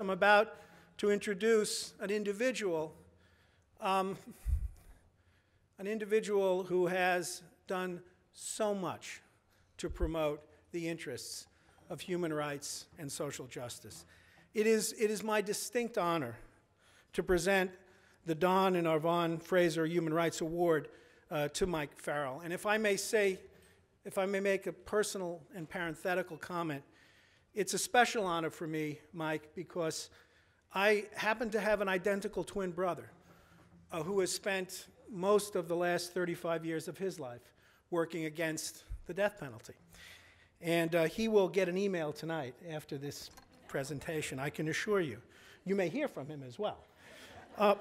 I'm about to introduce an individual who has done so much to promote the interests of human rights and social justice. It is my distinct honor to present the Don and Arvonne Fraser Human Rights Award to Mike Farrell. And if I may make a personal and parenthetical comment, it's a special honor for me, Mike, because I happen to have an identical twin brother who has spent most of the last 35 years of his life working against the death penalty. And he will get an email tonight after this presentation, I can assure you. You may hear from him as well.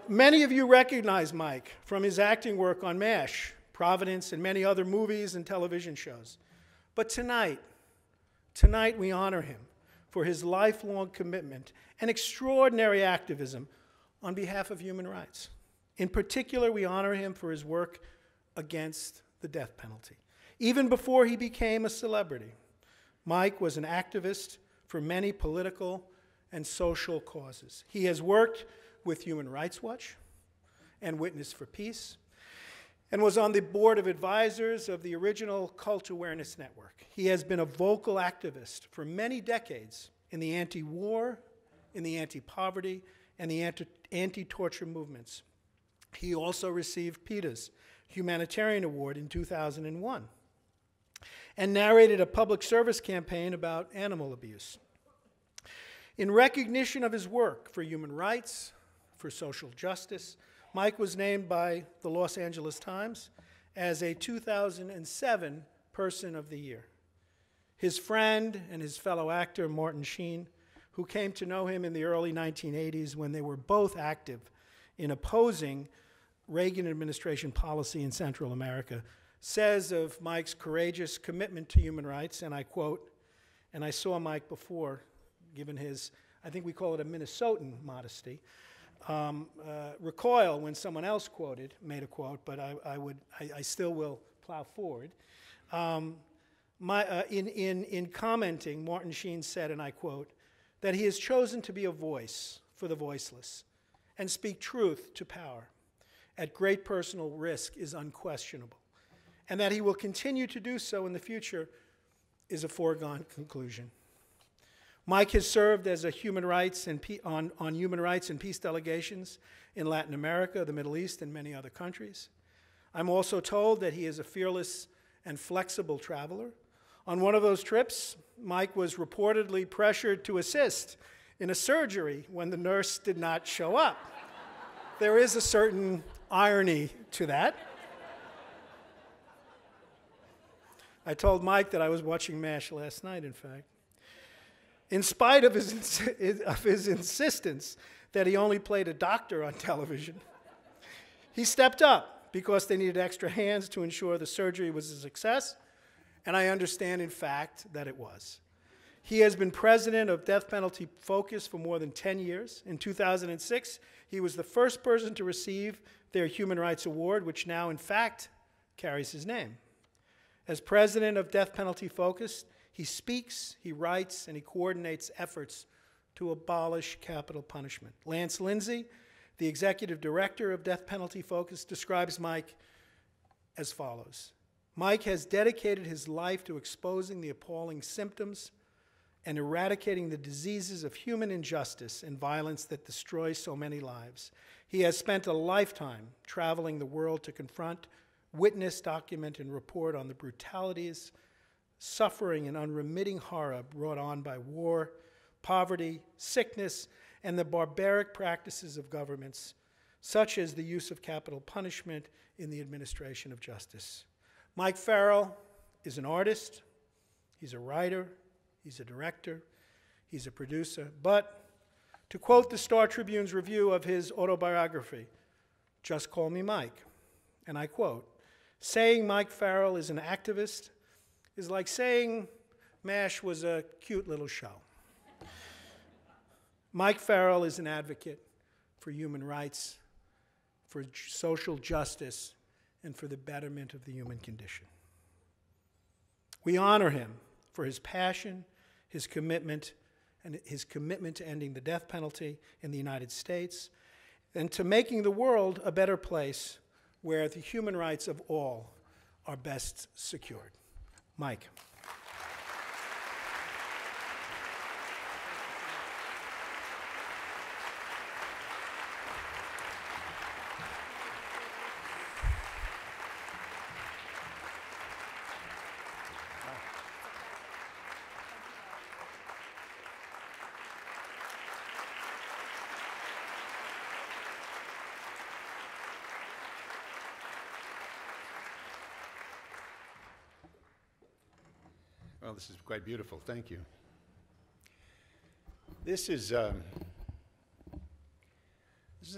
Many of you recognize Mike from his acting work on MASH, Providence, and many other movies and television shows. But tonight we honor him for his lifelong commitment and extraordinary activism on behalf of human rights. In particular, we honor him for his work against the death penalty. Even before he became a celebrity, Mike was an activist for many political and social causes. He has worked with Human Rights Watch and Witness for Peace, and was on the board of advisors of the original Cult Awareness Network. He has been a vocal activist for many decades in the anti-war, in the anti-poverty, and the anti-torture movements. He also received PETA's Humanitarian Award in 2001 and narrated a public service campaign about animal abuse. In recognition of his work for human rights, for social justice, Mike was named by the Los Angeles Times as a 2007 Person of the Year. His friend and his fellow actor, Martin Sheen, who came to know him in the early 1980s when they were both active in opposing Reagan administration policy in Central America, says of Mike's courageous commitment to human rights, and I quote, and I saw Mike before, given his, I think we call it a Minnesotan modesty, recoil when someone else made a quote, but I still will plow forward. In commenting, Martin Sheen said, and I quote, that he has chosen to be a voice for the voiceless and speak truth to power at great personal risk is unquestionable, and that he will continue to do so in the future is a foregone conclusion. Mike has served as a human rights and on human rights and peace delegations in Latin America, the Middle East, and many other countries. I'm also told that he is a fearless and flexible traveler. On one of those trips, Mike was reportedly pressured to assist in a surgery when the nurse did not show up. There is a certain irony to that. I told Mike that I was watching MASH last night, in fact. In spite of his insistence that he only played a doctor on television, he stepped up because they needed extra hands to ensure the surgery was a success, and I understand, in fact, that it was. He has been president of Death Penalty Focus for more than 10 years. In 2006, he was the first person to receive their Human Rights Award, which now, in fact, carries his name. As president of Death Penalty Focus, he speaks, he writes, and he coordinates efforts to abolish capital punishment. Lance Lindsay, the executive director of Death Penalty Focus, describes Mike as follows. Mike has dedicated his life to exposing the appalling symptoms and eradicating the diseases of human injustice and violence that destroy so many lives. He has spent a lifetime traveling the world to confront, witness, document, and report on the brutalities, suffering, and unremitting horror brought on by war, poverty, sickness, and the barbaric practices of governments, such as the use of capital punishment in the administration of justice. Mike Farrell is an artist, he's a writer, he's a director, he's a producer, but to quote the Star Tribune's review of his autobiography, Just Call Me Mike, and I quote, saying Mike Farrell is an activist is like saying MASH was a cute little show. Mike Farrell is an advocate for human rights, for social justice, and for the betterment of the human condition. We honor him for his passion, his commitment, and his commitment to ending the death penalty in the United States, and to making the world a better place where the human rights of all are best secured. Mike. Well, this is quite beautiful. Thank you. This is a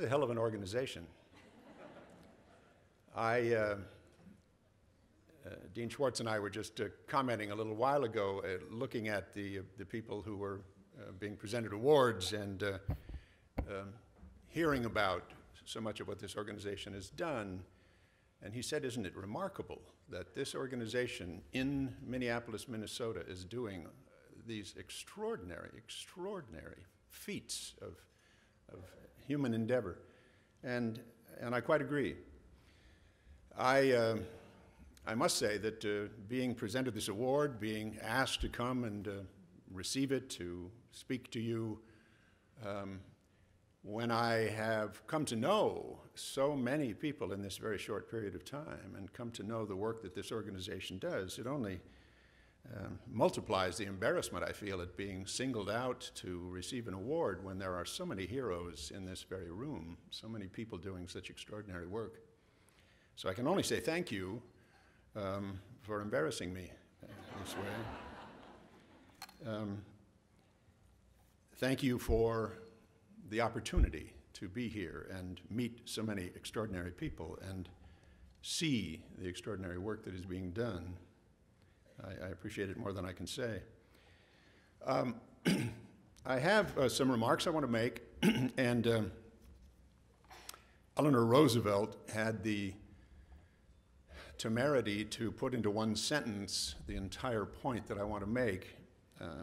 hell of an organization. Dean Schwartz and I were just commenting a little while ago, looking at the people who were being presented awards and hearing about so much of what this organization has done. And he said, isn't it remarkable that this organization in Minneapolis, Minnesota is doing these extraordinary, extraordinary feats of human endeavor. And I quite agree. I must say that being presented this award, being asked to come and receive it, to speak to you, when I have come to know so many people in this very short period of time and come to know the work that this organization does, it only multiplies the embarrassment I feel at being singled out to receive an award when there are so many heroes in this very room, so many people doing such extraordinary work. So I can only say thank you for embarrassing me this way. Thank you for the opportunity to be here and meet so many extraordinary people and see the extraordinary work that is being done. I appreciate it more than I can say. I have some remarks I want to make, and Eleanor Roosevelt had the temerity to put into one sentence the entire point that I want to make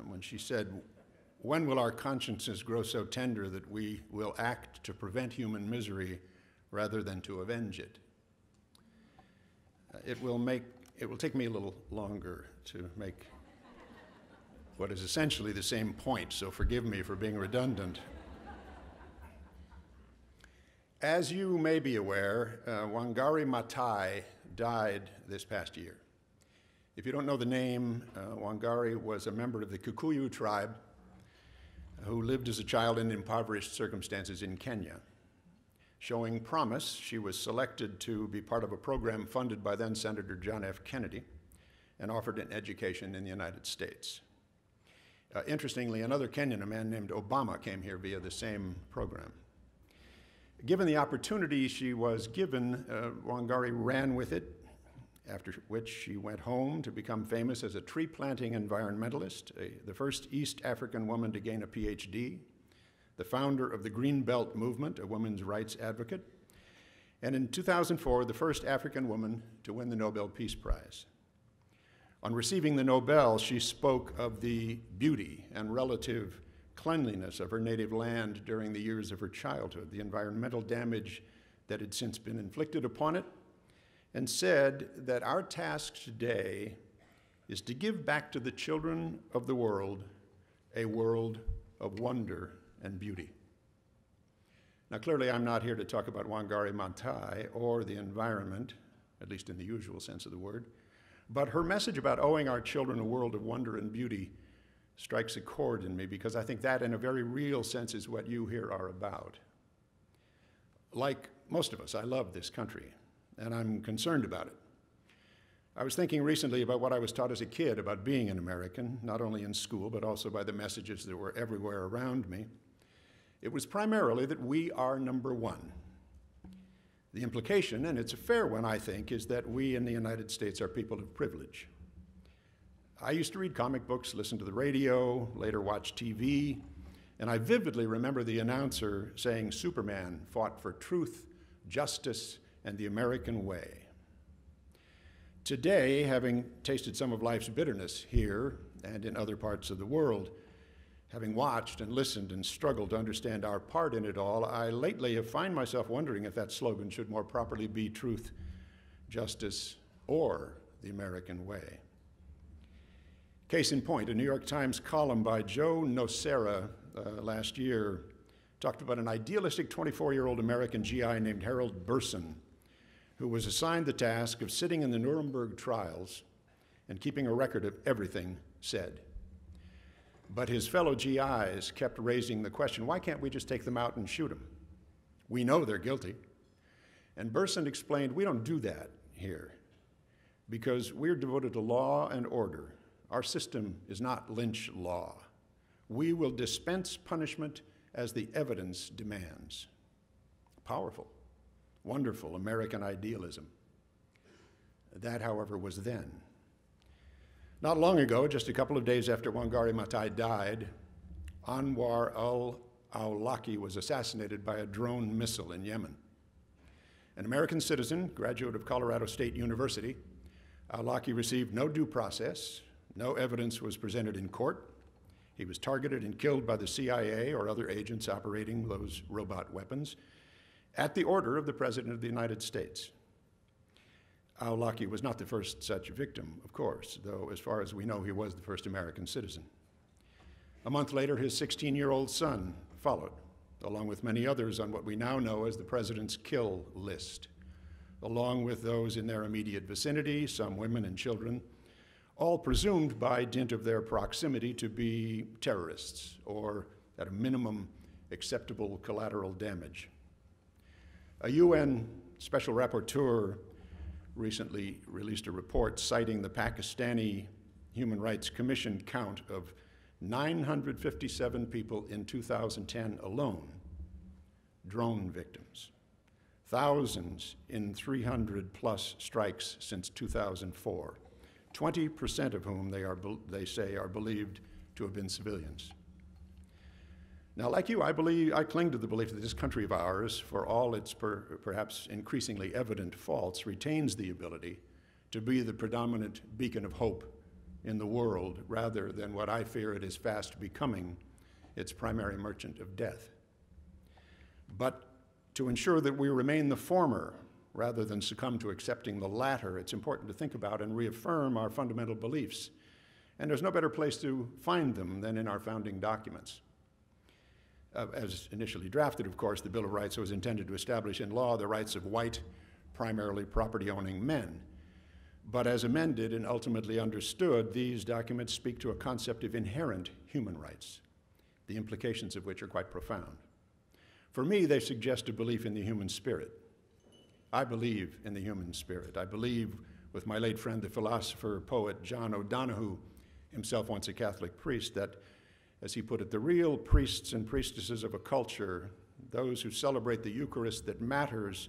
when she said, "When will our consciences grow so tender that we will act to prevent human misery rather than to avenge it?" It will take me a little longer to make what is essentially the same point, so forgive me for being redundant. As you may be aware, Wangari Maathai died this past year. If you don't know the name, Wangari was a member of the Kikuyu tribe who lived as a child in impoverished circumstances in Kenya. Showing promise, she was selected to be part of a program funded by then Senator John F. Kennedy and offered an education in the United States. Interestingly, another Kenyan, a man named Obama, came here via the same program. Given the opportunity she was given, Wangari ran with it, after which she went home to become famous as a tree-planting environmentalist, the first East African woman to gain a PhD, the founder of the Green Belt Movement, a women's rights advocate, and in 2004, the first African woman to win the Nobel Peace Prize. On receiving the Nobel, she spoke of the beauty and relative cleanliness of her native land during the years of her childhood, the environmental damage that had since been inflicted upon it, and said that our task today is to give back to the children of the world a world of wonder and beauty. Now, clearly, I'm not here to talk about Wangari Maathai or the environment, at least in the usual sense of the word, but her message about owing our children a world of wonder and beauty strikes a chord in me, because I think that, in a very real sense, is what you here are about. Like most of us, I love this country, and I'm concerned about it. I was thinking recently about what I was taught as a kid about being an American, not only in school, but also by the messages that were everywhere around me. It was primarily that we are number one. The implication, and it's a fair one, I think, is that we in the United States are people of privilege. I used to read comic books, listen to the radio, later watch TV, and I vividly remember the announcer saying Superman fought for truth, justice, and the American way. Today, having tasted some of life's bitterness here and in other parts of the world, Having watched and listened and struggled to understand our part in it all, I lately have found myself wondering if that slogan should more properly be truth, justice, or the American way. Case in point, a New York Times column by Joe Nocera last year talked about an idealistic 24-year-old American GI named Harold Burson, who was assigned the task of sitting in the Nuremberg trials and keeping a record of everything said. But his fellow GIs kept raising the question, why can't we just take them out and shoot them? We know they're guilty. And Burson explained, we don't do that here because we're devoted to law and order. Our system is not lynch law. We will dispense punishment as the evidence demands. Powerful, wonderful American idealism. That, however, was then. Not long ago, just a couple of days after Wangari Maathai died, Anwar al-Awlaki was assassinated by a drone missile in Yemen. An American citizen, graduate of Colorado State University, Awlaki received no due process, no evidence was presented in court. He was targeted and killed by the CIA or other agents operating those robot weapons at the order of the President of the United States. Awlaki was not the first such victim, of course, though as far as we know, he was the first American citizen. A month later, his 16-year-old son followed, along with many others on what we now know as the President's kill list, along with those in their immediate vicinity, some women and children, all presumed by dint of their proximity to be terrorists or, at a minimum, acceptable collateral damage. A UN special rapporteur recently released a report citing the Pakistani Human Rights Commission count of 957 people in 2010 alone, drone victims, thousands in 300-plus strikes since 2004, 20% of whom they say are believed to have been civilians. Now, like you, I cling to the belief that this country of ours, for all its perhaps increasingly evident faults, retains the ability to be the predominant beacon of hope in the world, rather than what I fear it is fast becoming, its primary merchant of death. But to ensure that we remain the former, rather than succumb to accepting the latter, it's important to think about and reaffirm our fundamental beliefs. And there's no better place to find them than in our founding documents. As initially drafted, of course, the Bill of Rights was intended to establish in law the rights of white, primarily property-owning men. But as amended and ultimately understood, these documents speak to a concept of inherent human rights, the implications of which are quite profound. For me, they suggest a belief in the human spirit. I believe in the human spirit. I believe, with my late friend, the philosopher, poet John O'Donohue, himself once a Catholic priest, that, as he put it, the real priests and priestesses of a culture, those who celebrate the Eucharist that matters,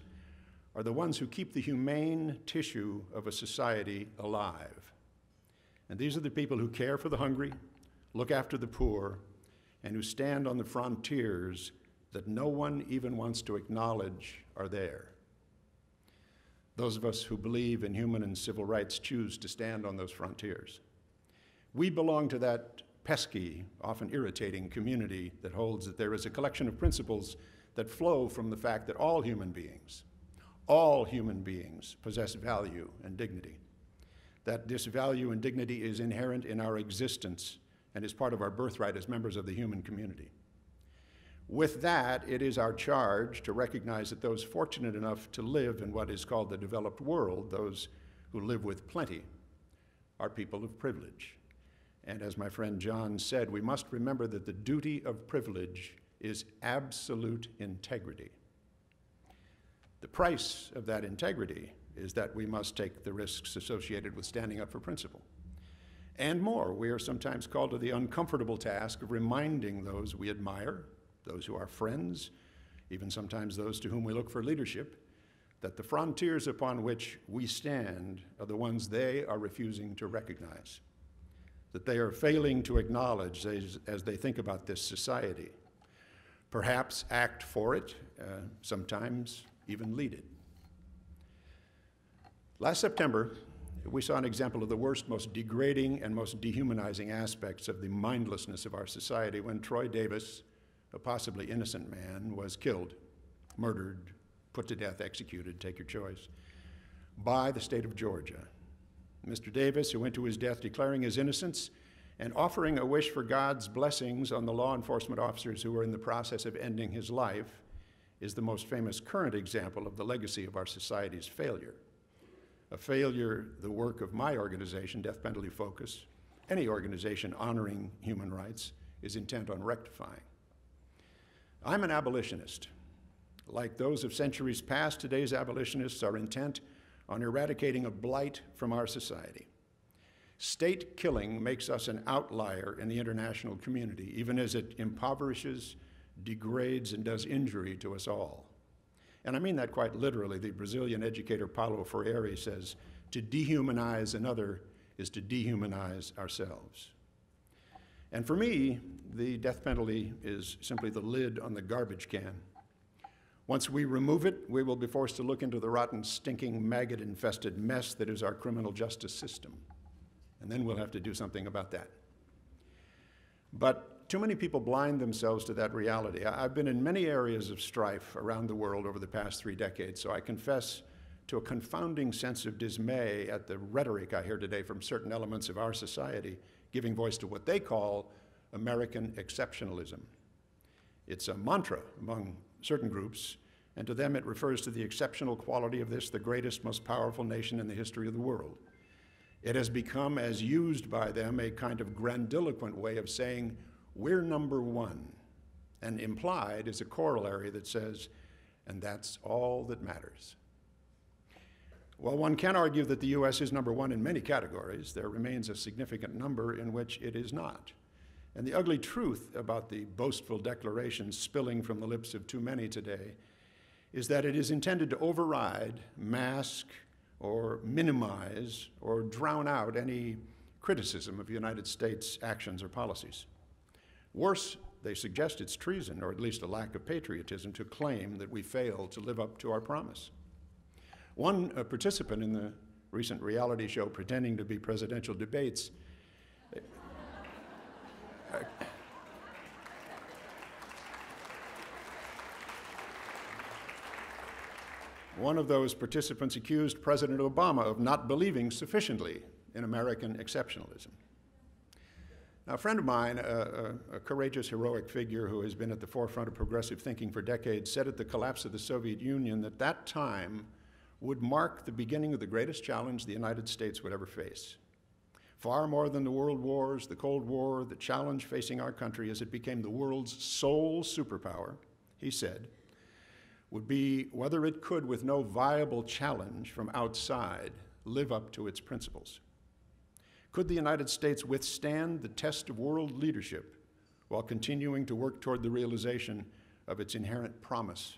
are the ones who keep the humane tissue of a society alive. And these are the people who care for the hungry, look after the poor, and who stand on the frontiers that no one even wants to acknowledge are there. Those of us who believe in human and civil rights choose to stand on those frontiers. We belong to that pesky, often irritating community that holds that there is a collection of principles that flow from the fact that all human beings possess value and dignity, that this value and dignity is inherent in our existence and is part of our birthright as members of the human community. With that, it is our charge to recognize that those fortunate enough to live in what is called the developed world, those who live with plenty, are people of privilege. And as my friend John said, we must remember that the duty of privilege is absolute integrity. The price of that integrity is that we must take the risks associated with standing up for principle. And more, we are sometimes called to the uncomfortable task of reminding those we admire, those who are friends, even sometimes those to whom we look for leadership, that the frontiers upon which we stand are the ones they are refusing to recognize, that they are failing to acknowledge as they think about this society, perhaps act for it, sometimes even lead it. Last September, we saw an example of the worst, most degrading, and most dehumanizing aspects of the mindlessness of our society when Troy Davis, a possibly innocent man, was killed, murdered, put to death, executed, take your choice, by the state of Georgia. Mr. Davis, who went to his death declaring his innocence and offering a wish for God's blessings on the law enforcement officers who were in the process of ending his life, is the most famous current example of the legacy of our society's failure. A failure, the work of my organization, Death Penalty Focus, any organization honoring human rights, is intent on rectifying. I'm an abolitionist. Like those of centuries past, today's abolitionists are intent on eradicating a blight from our society. State killing makes us an outlier in the international community, even as it impoverishes, degrades, and does injury to us all. And I mean that quite literally. The Brazilian educator Paulo Freire says, to dehumanize another is to dehumanize ourselves. And for me, the death penalty is simply the lid on the garbage can. Once we remove it, we will be forced to look into the rotten, stinking, maggot-infested mess that is our criminal justice system. And then we'll have to do something about that. But too many people blind themselves to that reality. I've been in many areas of strife around the world over the past 3 decades, so I confess to a confounding sense of dismay at the rhetoric I hear today from certain elements of our society, giving voice to what they call American exceptionalism. It's a mantra among certain groups, and to them it refers to the exceptional quality of this, the greatest, most powerful nation in the history of the world. It has become, as used by them, a kind of grandiloquent way of saying, we're number one, and implied is a corollary that says, and that's all that matters. While one can argue that the U.S. is number one in many categories, there remains a significant number in which it is not. And the ugly truth about the boastful declarations spilling from the lips of too many today is that it is intended to override, mask, or minimize, or drown out any criticism of the United States' actions or policies. Worse, they suggest it's treason, or at least a lack of patriotism, to claim that we failed to live up to our promise. One participant in the recent reality show Pretending to Be Presidential Debates one of those participants accused President Obama of not believing sufficiently in American exceptionalism. Now, a friend of mine, a courageous, heroic figure who has been at the forefront of progressive thinking for decades, said at the collapse of the Soviet Union that that time would mark the beginning of the greatest challenge the United States would ever face. Far more than the world wars, the Cold War, the challenge facing our country as it became the world's sole superpower, he said, would be whether it could, with no viable challenge from outside, live up to its principles. Could the United States withstand the test of world leadership while continuing to work toward the realization of its inherent promise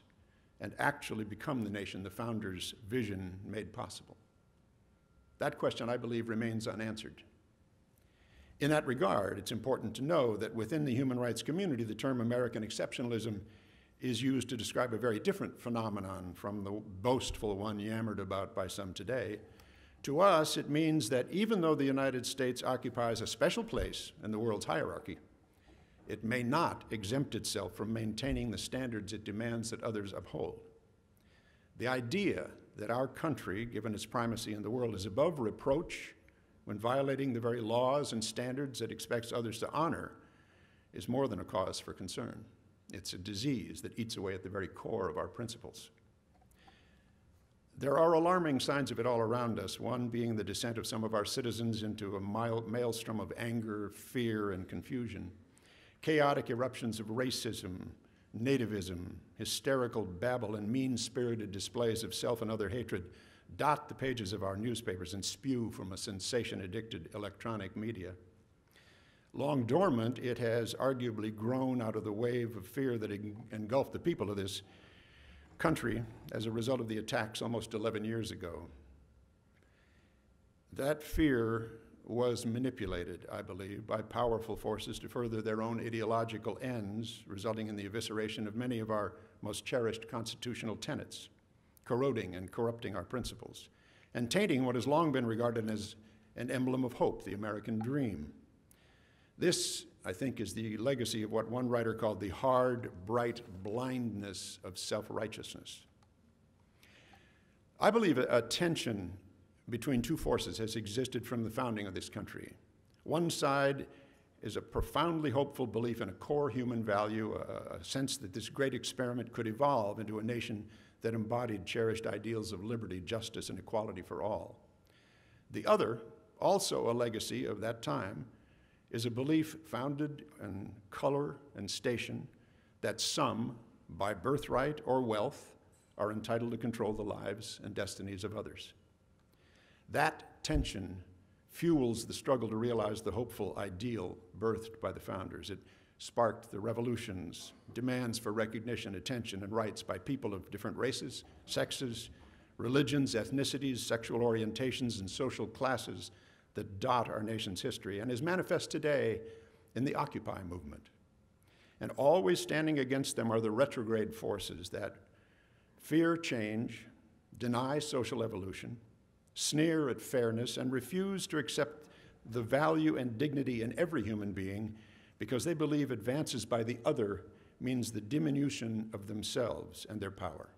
and actually become the nation the founders' vision made possible? That question, I believe, remains unanswered. In that regard, it's important to know that within the human rights community, the term American exceptionalism is used to describe a very different phenomenon from the boastful one yammered about by some today. To us, it means that even though the United States occupies a special place in the world's hierarchy, it may not exempt itself from maintaining the standards it demands that others uphold. The idea that our country, given its primacy in the world, is above reproach when violating the very laws and standards it expects others to honor is more than a cause for concern. It's a disease that eats away at the very core of our principles. There are alarming signs of it all around us, one being the descent of some of our citizens into a maelstrom of anger, fear, and confusion. Chaotic eruptions of racism, nativism, hysterical babble, and mean-spirited displays of self and other hatred dot the pages of our newspapers and spew from a sensation-addicted electronic media. Long dormant, it has arguably grown out of the wave of fear that engulfed the people of this country as a result of the attacks almost 11 years ago. That fear was manipulated, I believe, by powerful forces to further their own ideological ends, resulting in the evisceration of many of our most cherished constitutional tenets, corroding and corrupting our principles. and tainting what has long been regarded as an emblem of hope, the American dream. This, I think, is the legacy of what one writer called the hard, bright blindness of self-righteousness. I believe a tension between two forces has existed from the founding of this country. One side is a profoundly hopeful belief in a core human value, a sense that this great experiment could evolve into a nation that embodied cherished ideals of liberty, justice, and equality for all. The other, also a legacy of that time, is a belief founded in color and station that some, by birthright or wealth, are entitled to control the lives and destinies of others. That tension fuels the struggle to realize the hopeful ideal birthed by the founders. It sparked the revolutions, demands for recognition, attention, and rights by people of different races, sexes, religions, ethnicities, sexual orientations, and social classes that dot our nation's history and is manifest today in the Occupy movement. And always standing against them are the retrograde forces that fear change, deny social evolution, sneer at fairness, and refuse to accept the value and dignity in every human being because they believe advances by the other means the diminution of themselves and their power.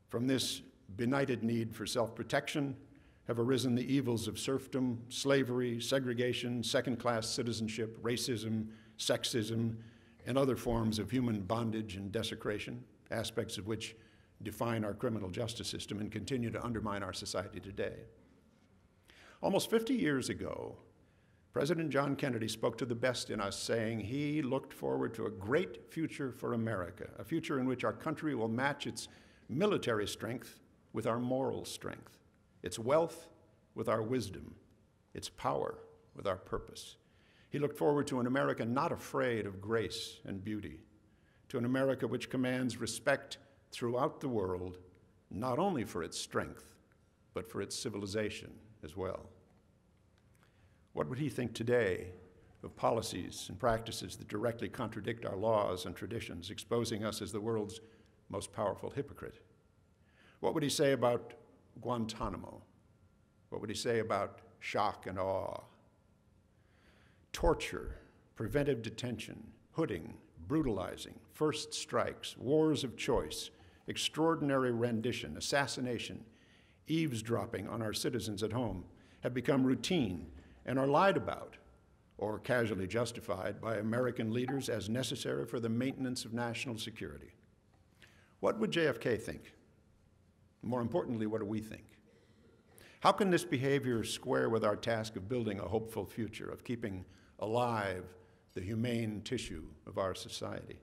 From this benighted need for self-protection have arisen the evils of serfdom, slavery, segregation, second-class citizenship, racism, sexism, and other forms of human bondage and desecration, aspects of which define our criminal justice system and continue to undermine our society today. Almost 50 years ago, President John Kennedy spoke to the best in us, saying he looked forward to a great future for America, a future in which our country will match its military strength with our moral strength, its wealth with our wisdom, its power with our purpose. He looked forward to an America not afraid of grace and beauty, to an America which commands respect throughout the world, not only for its strength, but for its civilization as well. What would he think today of policies and practices that directly contradict our laws and traditions, exposing us as the world's most powerful hypocrite? What would he say about Guantanamo? What would he say about shock and awe? Torture, preventive detention, hooding, brutalizing, first strikes, wars of choice, extraordinary rendition, assassination, eavesdropping on our citizens at home have become routine and are lied about or casually justified by American leaders as necessary for the maintenance of national security. What would JFK think? More importantly, what do we think? How can this behavior square with our task of building a hopeful future, of keeping alive the humane tissue of our society?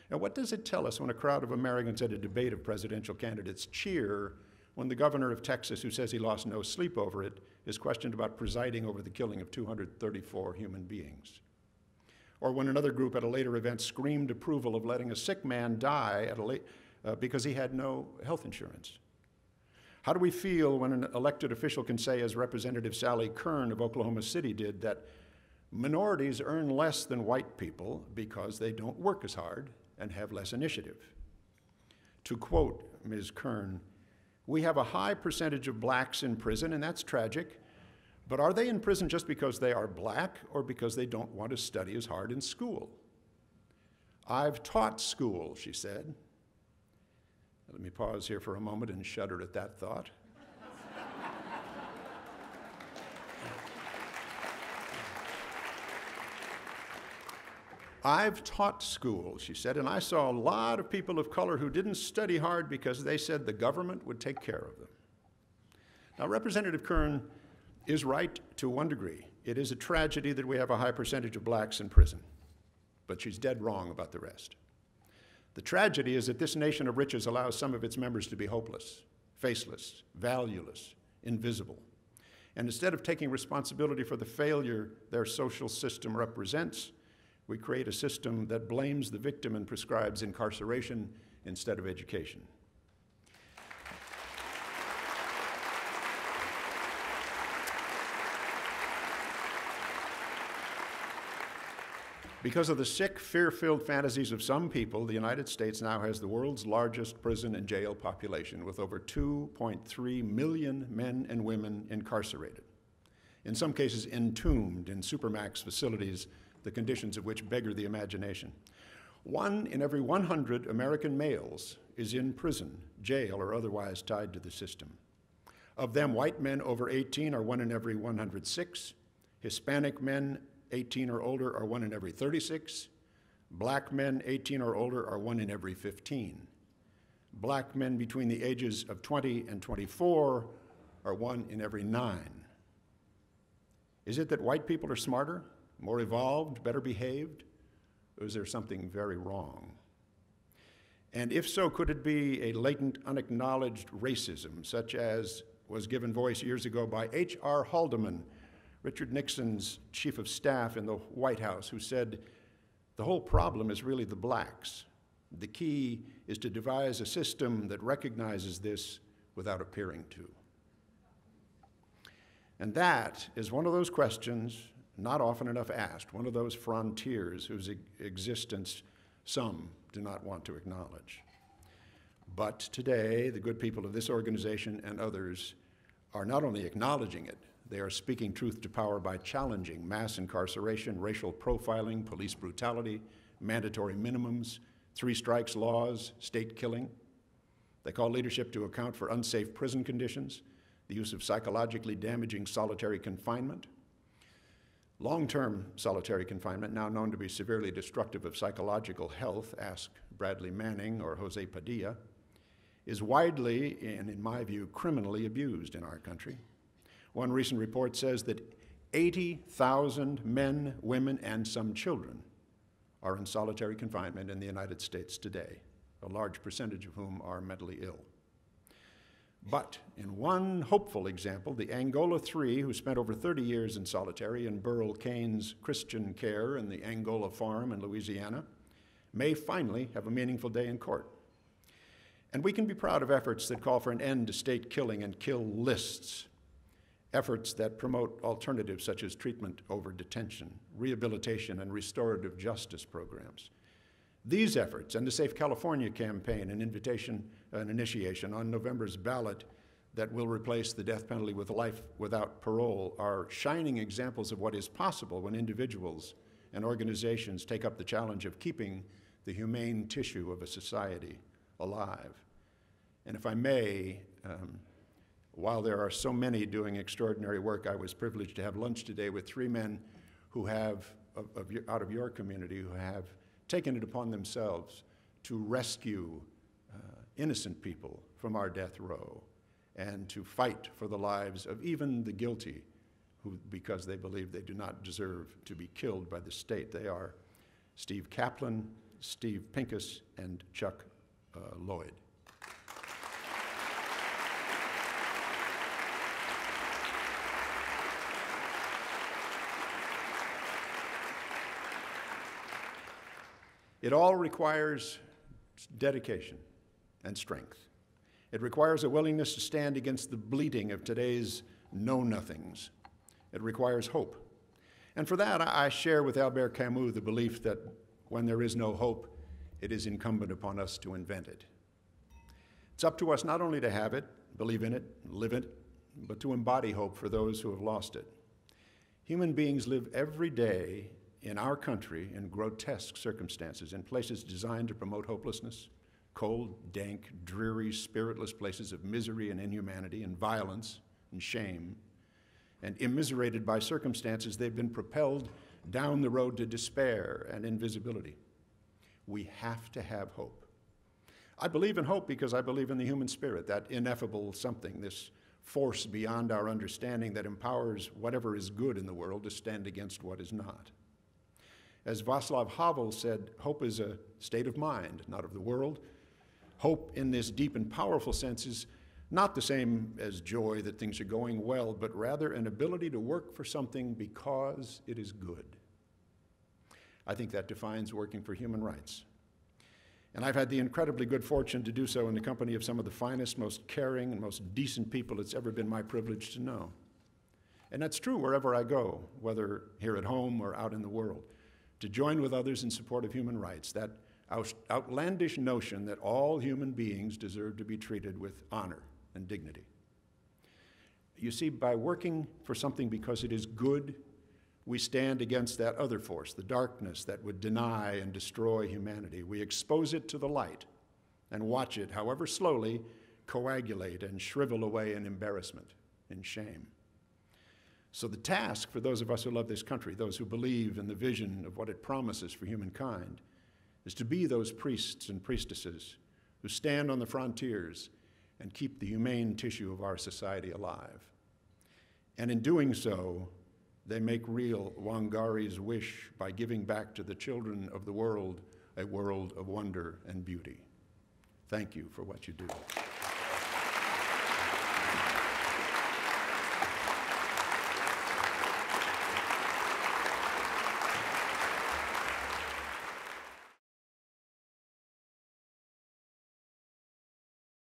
Now, what does it tell us when a crowd of Americans at a debate of presidential candidates cheer when the governor of Texas, who says he lost no sleep over it, is questioned about presiding over the killing of 234 human beings? Or when another group at a later event screamed approval of letting a sick man die because he had no health insurance? How do we feel when an elected official can say, as Representative Sally Kern of Oklahoma City did, that minorities earn less than white people because they don't work as hard and have less initiative? To quote Ms. Kern, "We have a high percentage of blacks in prison, and that's tragic, but are they in prison just because they are black or because they don't want to study as hard in school?" "I've taught school," she said. Let me pause here for a moment and shudder at that thought. "I've taught school," she said, "and I saw a lot of people of color who didn't study hard because they said the government would take care of them." Now, Representative Kern is right to one degree. It is a tragedy that we have a high percentage of blacks in prison, but she's dead wrong about the rest. The tragedy is that this nation of riches allows some of its members to be hopeless, faceless, valueless, invisible. And instead of taking responsibility for the failure their social system represents, we create a system that blames the victim and prescribes incarceration instead of education. Because of the sick, fear-filled fantasies of some people, the United States now has the world's largest prison and jail population, with over 2.3 million men and women incarcerated, in some cases entombed in supermax facilities, the conditions of which beggar the imagination. 1 in every 100 American males is in prison, jail, or otherwise tied to the system. Of them, white men over 18 are 1 in every 106, Hispanic men 18 or older are 1 in every 36. Black men 18 or older are 1 in every 15. Black men between the ages of 20 and 24 are 1 in every 9. Is it that white people are smarter, more evolved, better behaved? Or is there something very wrong? And if so, could it be a latent, unacknowledged racism, such as was given voice years ago by H.R. Haldeman, Richard Nixon's chief of staff in the White House, who said, "The whole problem is really the blacks. The key is to devise a system that recognizes this without appearing to." And that is one of those questions not often enough asked, one of those frontiers whose existence some do not want to acknowledge. But today, the good people of this organization and others are not only acknowledging it, they are speaking truth to power by challenging mass incarceration, racial profiling, police brutality, mandatory minimums, 3 strikes laws, state killing. They call leadership to account for unsafe prison conditions, the use of psychologically damaging solitary confinement. Long-term solitary confinement, now known to be severely destructive of psychological health, ask Bradley Manning or Jose Padilla, is widely and, in my view, criminally abused in our country. One recent report says that 80,000 men, women, and some children are in solitary confinement in the United States today, a large percentage of whom are mentally ill. But in one hopeful example, the Angola 3, who spent over 30 years in solitary in Burl Cain's Christian care in the Angola farm in Louisiana, may finally have a meaningful day in court. And we can be proud of efforts that call for an end to state killing and kill lists, efforts that promote alternatives such as treatment over detention, rehabilitation, and restorative justice programs. These efforts and the Safe California campaign, an initiation on November's ballot that will replace the death penalty with life without parole, are shining examples of what is possible when individuals and organizations take up the challenge of keeping the humane tissue of a society alive. And if I may, while there are so many doing extraordinary work, I was privileged to have lunch today with 3 men who have, out of your community, who have taken it upon themselves to rescue innocent people from our death row and to fight for the lives of even the guilty who, because they believe they do not deserve to be killed by the state. They are Steve Kaplan, Steve Pincus, and Chuck Lloyd. It all requires dedication and strength. It requires a willingness to stand against the bleating of today's know-nothings. It requires hope. And for that, I share with Albert Camus the belief that when there is no hope, it is incumbent upon us to invent it. It's up to us not only to have it, believe in it, live it, but to embody hope for those who have lost it. Human beings live every day in our country in grotesque circumstances, in places designed to promote hopelessness, cold, dank, dreary, spiritless places of misery and inhumanity and violence and shame. And immiserated by circumstances, they've been propelled down the road to despair and invisibility. We have to have hope. I believe in hope because I believe in the human spirit, that ineffable something, this force beyond our understanding that empowers whatever is good in the world to stand against what is not. As Václav Havel said, hope is a state of mind, not of the world. Hope in this deep and powerful sense is not the same as joy that things are going well, but rather an ability to work for something because it is good. I think that defines working for human rights. And I've had the incredibly good fortune to do so in the company of some of the finest, most caring, and most decent people it's ever been my privilege to know. And that's true wherever I go, whether here at home or out in the world. to join with others in support of human rights, that outlandish notion that all human beings deserve to be treated with honor and dignity. You see, by working for something because it is good, we stand against that other force, the darkness that would deny and destroy humanity. We expose it to the light and watch it, however slowly, coagulate and shrivel away in embarrassment, in shame. So the task for those of us who love this country, those who believe in the vision of what it promises for humankind, is to be those priests and priestesses who stand on the frontiers and keep the humane tissue of our society alive. And in doing so, they make real Wangari's wish by giving back to the children of the world a world of wonder and beauty. Thank you for what you do.